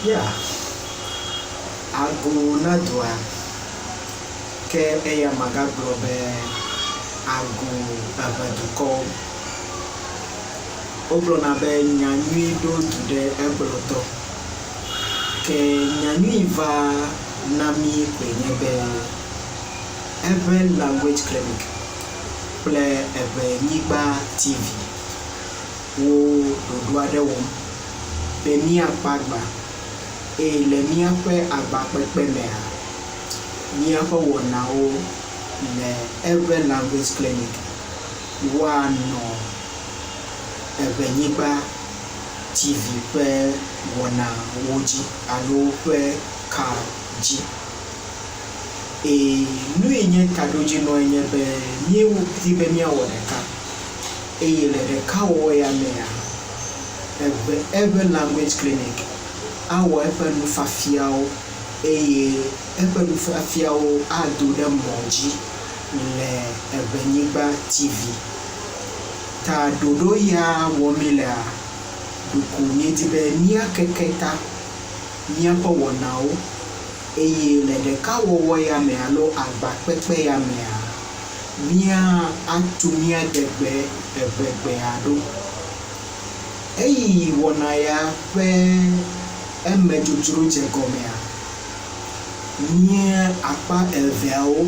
Yeah. Ago na dua ke eya magagro be ago abaduko obro na be nyanwi do tude ebroto ke nyanwi va nami kwenyebe language clinic Kpe EwenyigbaTV wo dodua de wo be mi Agba le mi Kpe Agba Kpe mea mi wona o le language clinic wa no EwenyigbaTV Kpe wona woji alo Kpe kaji nu enye kadoji no enye be mi wo ti be mi awodeka le deka wo ya mea language clinic awo nu fafiao nu fafiao adu de moji le EwenyigbaTV ta dodo ya wo mila duku ni ti be ni akeketa ni apo wonao le deka wo ya me alo Agba Kpe ya mea mia atumia degbe ebegbe ado wona ya pe emejuturu je gomea mia apa elveo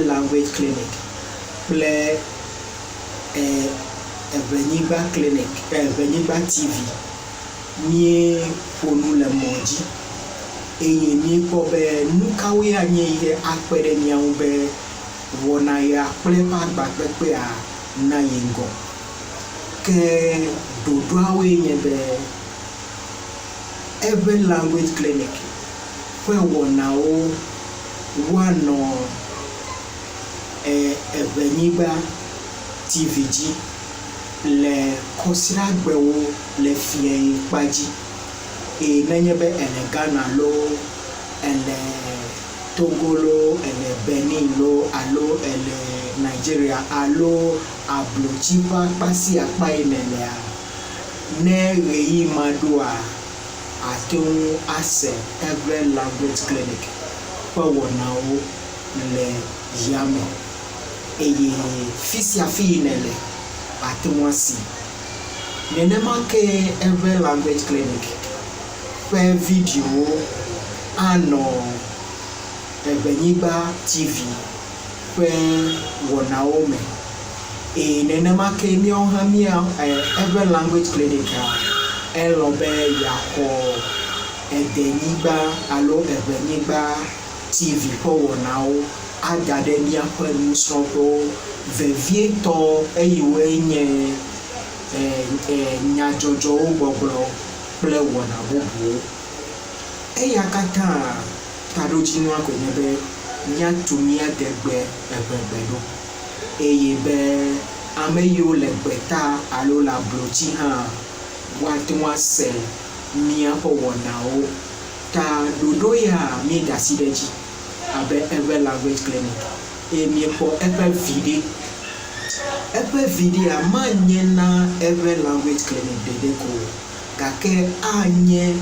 language clinic Kpe EwenyigbaTV mi ponu le moji mi ko be nukawe anye ihe akpere mi an be wona ya Kpe Agba Kpe a na yengo ke dodoawe nye be language clinic Kpe wona o wano EwenyigbaTV ji le kosira gbewo le fie paji nenye be ele Ghana lo ele Togo lo ele Benin lo alo ele Nigeria alo ablochipa pasi akpa imelea ne reyi madua atun ase language clinic Kpe wona o le yame fisia fi nele atumwasi nenema ke language clinic Kpe video ano EwenyigbaTV Kpe wona o me nenema ke mi ohamia language clinic elobe yako edenyigba alo EwenyigbaTV Kpe wona o agade mi akwa musropo vevieto eyiwenye nyajojo gbogbo Kpe wona bobo yakata tadoji no akonyebe nyatumia degbe ebegbedo be ameyo legbeta alo la blochi ha watwa se mi apo wona o ta dodo ya mi dasideji abe language clinic mi po video amanye na language clinic dedeko kake anye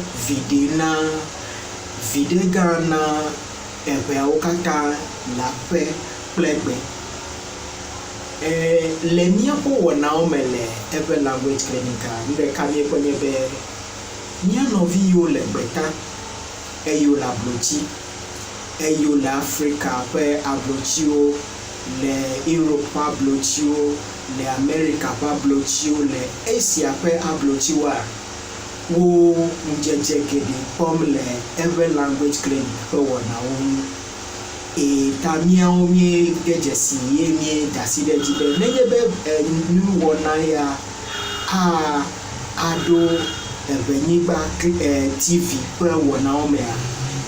vide gana okata la pe plegbe le miapo wona o mele language clinic nde kamie kwenye be nia novi yo le beta yo la blochi yo la Africa pe ablochio le Europe ablochio le America ablochio le Asia pe ablochiwa wo njeje gede pom le language clinic Kpe wona o tamia o mi gejesi ye mi daside jibe nenye be nu wona ya ado EwenyigbaTV Kpe wona o mea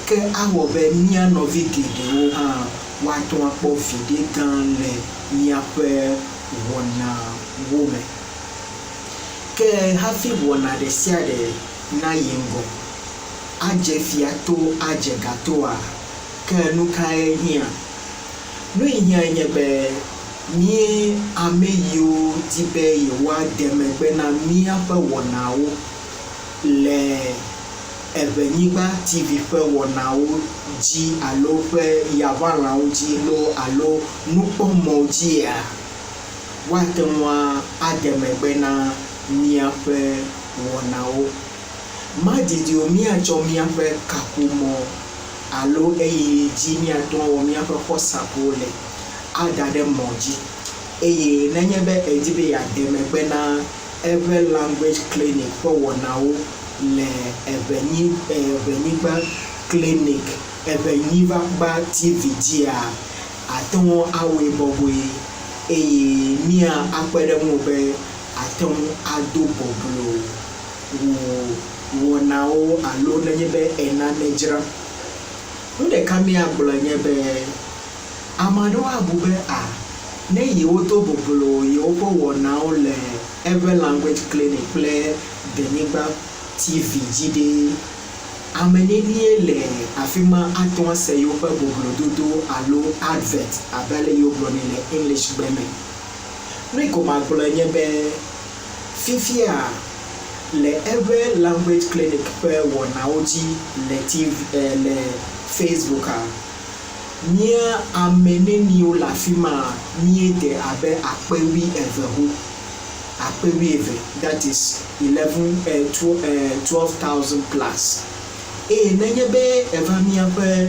ke awo be mia novi gede o ha wato apo vide gan le mia Kpe wona wo me ke hafi wona de siade na yengo aje fiato aje gato a ke nukae hia no hia nyebe mi ameyo tibe yewa demegbe na mi Kpe wona wo le EwenyigbaTV Kpe wɔnawo dzi alo ƒe yavalãwo dzi alo nukpɔmɔ dzia woate ŋu ade megbe na míaƒe wɔnawo. Madidiwo míatsɔ míaƒe kaƒomɔ alo eye dzi míate ŋu wɔ míaƒe xɔsaƒo le ada ɖe mɔ dzi eye nenye be edi be yeade megbe na Eʋe language clinic ƒe wɔnawo le Eʋenyigba clinic EwenyigbaTV dzia ate ŋu awɔe bɔbɔe eye mía akpe ɖe ŋu be ate ŋu ado boblo wɔnawo alo nenye be enane dzra. Nu ɖeka míagblɔ nye be ame aɖewo abu be ne yewo do boblo yewo ƒe wɔnawo le Eʋe language clinic kple EwenyigbaTV dzi ɖe ame nenie le afi ma ate ŋu ase yewo ƒe boblododo alo advert abe ale yewo gblɔnɛ le English gbe me. Nu yi ko magblɔ nye be fifia le Eʋe language clinic ƒe wɔnawo dzi le Facebook mía ame neniwo le afi ma míede abe akpe 12,000 akpe 12,000, that is 12,000 plus. Nenye be eva míaƒe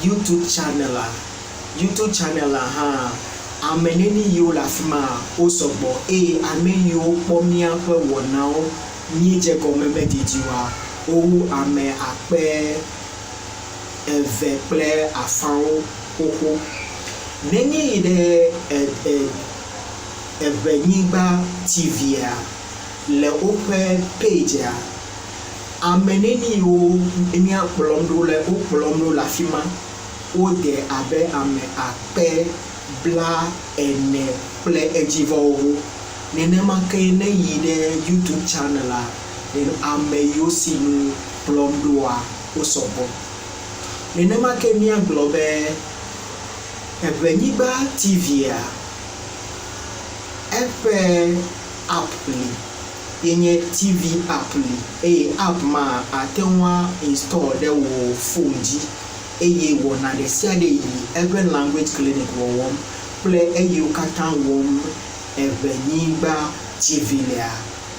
YouTube channel hã ame neni yiwo le afi ma wo sɔgbɔ ame yiwo kpɔ míaƒe wɔnawo míedze gɔme be didiwoa wowu ame akpe 2 kple afawo xoxo. Nenye yi ɖe EwenyigbaTV le woƒe page ame neni yiwo míakplɔm ɖo le afi ma wode abe ame akpe 40 kple edzivɔwo. Nenema ke ne yi ɖe YouTube channel ame yiwo si nu kplɔm ɖoa wo sɔgbɔ. Nenema ke míagblɔ be EwenyigbaTV eƒe app li yenye TV app li eye app ma ate ŋu install ɖe wo phone dzi eye wɔna ɖe sia ɖe yi Eʋe language clinic wɔwɔm kple eyiwo katã wɔm EwenyigbaTV lea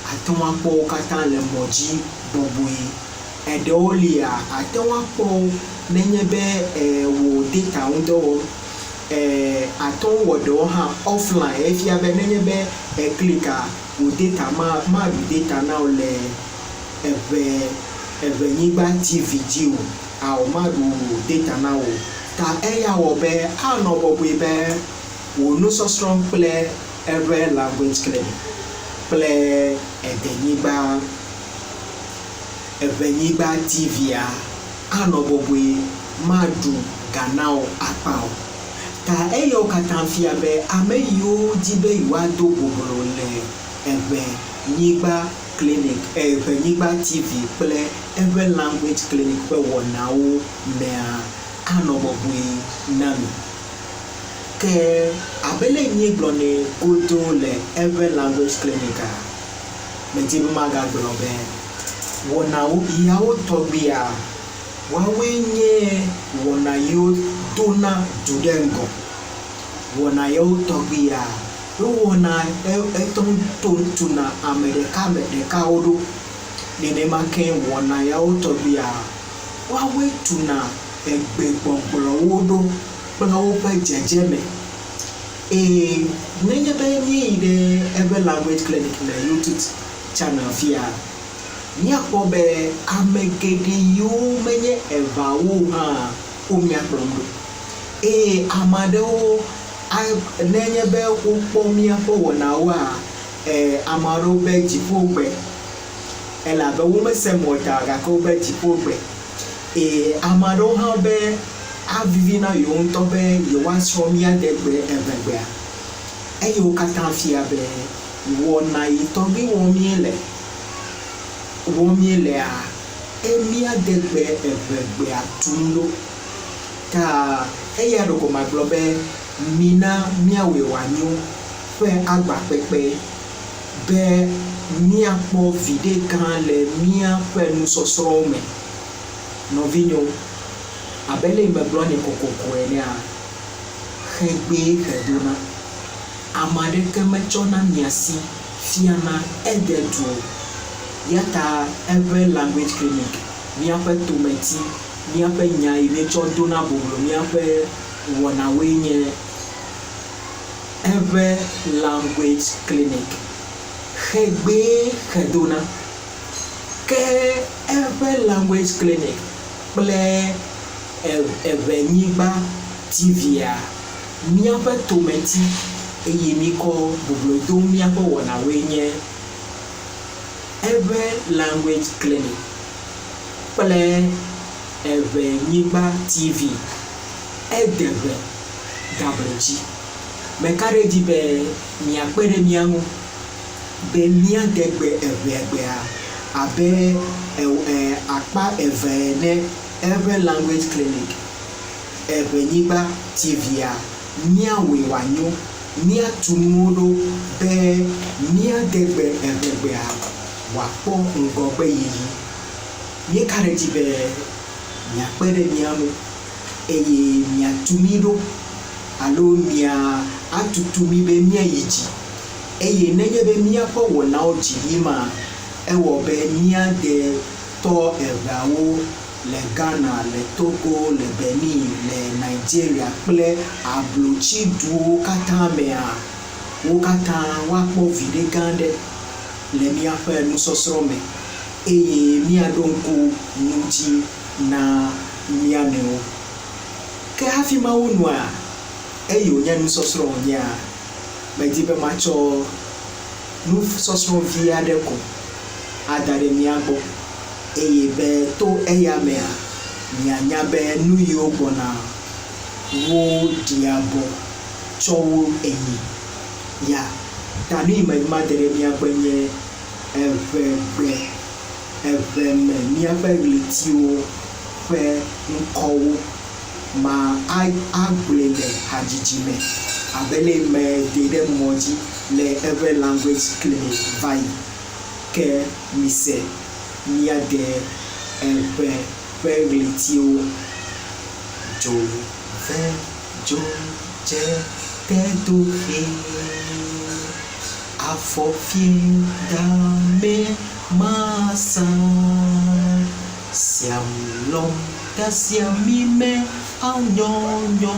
ate ŋu akpɔ wo katã le mɔ dzi bɔbɔe. Eɖewo lia ate ŋu akpɔ nenye be wo data ŋu dɔ wɔm ate ŋu wɔ ɖewo hã offline efia be nenye be klika wo data maɖu data na wo le EwenyigbaTV dzi o maɖu data na wo ta eya wɔ be anɔ bɔbɔe be wo nusɔsrɔ̃ kple Eʋe language clinic kple EwenyigbaTV anɔ bɔbɔe maɖu gana wo akpa o. Ta eyawo katã fia be ame yiwo di be yewoado boblo le EwenyigbaTV kple Eʋe language clinic ƒe wɔnawo mea anɔ bɔbɔe na mi. Ke abele míegblɔnɛ godo le Eʋe language clinic medi be magagblɔ be wɔnawo yawo tɔgbia woawoe nye wɔna yiwo dona du ɖe ŋgɔ. Wɔna yawo tɔgbia wowɔna tuna ame ɖekawo ɖo. Nenema ke wɔna yawo tɔgbia woawoe tuna egbegbɔgblɔwo ɖo kple woƒe dzedzeme. Nenye be míeyi ɖe Eʋe language clinic le YouTube channel fia míakpɔ be ame geɖe yiwo menye evawo hã wo míakplɔm ɖo. Ame aɖewo nenye be wokpɔ míaƒe wɔnawoa ame aɖewo be dziƒogbe elabe womese mɔ ta gake wobe dziƒogbe. Ame aɖewo hã be avivi na yewo ŋutɔ be yewoasrɔ̃ míade gbe evegbea. Eyiwo katã fia be wɔna yi tɔgbi wɔm míelea míade gbe evegbea tum ɖo. Ta eya ɖo ko magblɔ be mina míawɔe wòanyo ƒe agbakpekpe be míakpɔ viɖe gã le míaƒe nusɔsrɔ̃ me. Nɔvinyo, abe le megblɔ nɛ kokoko enea, xegbe xedona. Ame aɖeke metsɔna miasi fiana ede du o. Ya ta eƒe language clinic, míaƒe tometi, míaƒe nya yi netsɔ dona boblo míaƒe wɔnawoe nye eʋe language clinic. Xegbe xedona. Ke eʋe language clinic kple EʋenyigbaTV míaƒe tometi eye mikɔ boblo dom míaƒe wɔnawoe nye eʋe language clinic kple EʋenyigbaTV edeʋe gabledzi. Meka ɖe dzi be miakpe ɖe mía ŋu be míadegbe eʋegbea abe akpa eve ene. Eʋe language clinic EʋenyigbaTV míawɔe wòanyo, míatu nuwo ɖo be míadegbe eʋegbea wòakpɔ ŋgɔgbe yiyi. Míeka ɖe dzi be miakpe ɖe mía ŋu eye miatu mí ɖo alo atutu mí be míayi dzi. Eye nenye be míaƒe wɔnawo dzi yima, ewɔ be míaɖe tɔ eveawo le Ghana, le Togo, le Benin, le Nigeria kple ablotsiduwo katã mea, wo katã woakpɔ viɖe gã aɖe le míaƒe nusɔsrɔ̃ me eye míaɖo ŋku ŋuti na mía nɔewo. Ke hafi mawo nɔa, eye wònye nusɔsrɔ̃ wònyea, medi be matsɔ nusɔsrɔ̃ vi aɖe ko ada ɖe mía gbɔ eye be to eya mea mianya be nu yiwo gbɔna wo ɖi abɔ tsɔ wo enyi. Ya ta nu yi me made ɖe mía gbɔ nye eʋe me míaƒe ɣletiwo ƒe ŋkɔwo ma agblẽ le hadzidzi me abe le me de ɖe mɔ dzi le eʋe language clinic va yi. Ke mise míaɖe eʋe ƒe ɣletiwo dzo ve dzo dze tedo he afɔfie dame masa siam lɔm da siami me anyɔnyɔ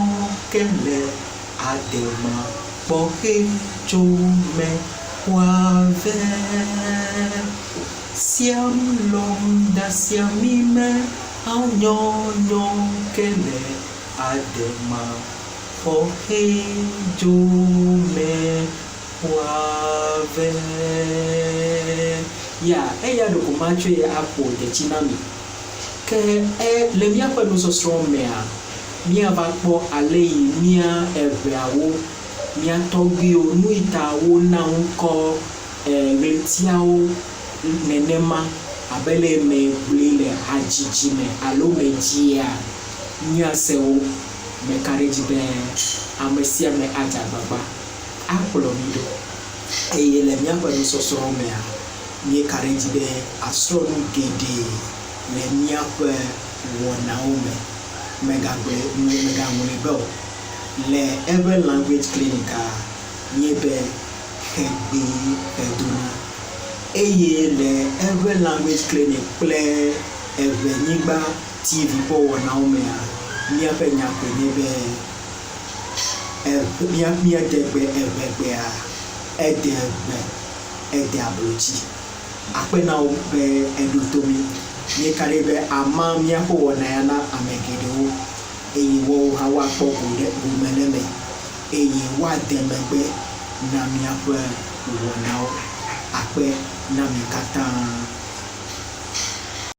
kele adema kpɔhe tso me wave siam lɔm da siami me anyɔnyɔ kele adema kpɔhe tso me wave. Ya eya ɖeko matsɔe aƒo detsi na mi. Ke le míaƒe nusɔsrɔ̃ mea, míava kpɔ ale yi mía eʋeawo, mía tɔgbuiwo, nu yi ta wona ŋkɔ ɣletiawo nenema abe le me gblẽ le hadzidzi me alo me dzia, míase wo. Meka ɖe dzi be ame sia ame adze agbagba akplɔ mi ɖo eye le míaƒe nusɔsrɔ̃ mea, míeka ɖe dzi be asrɔ̃nu geɖe le míaƒe wɔnawo me. Megaŋlɔe be o. Le eʋe language clinic nye be xegbe xedona eye le eʋe language clinic kple EʋenyigbaTV ƒe wɔnawo mea, míaƒe nyakpe nye be míadegbe eʋegbea ede ablotsi. Akpe na wo be eɖo to mi. Míeka ɖe be ama míaƒe wɔna ya na ame geɖewo eye woawo hã woakpɔ gome le me eye woade megbe na míaƒe wɔnawo. Akpe na mi katã.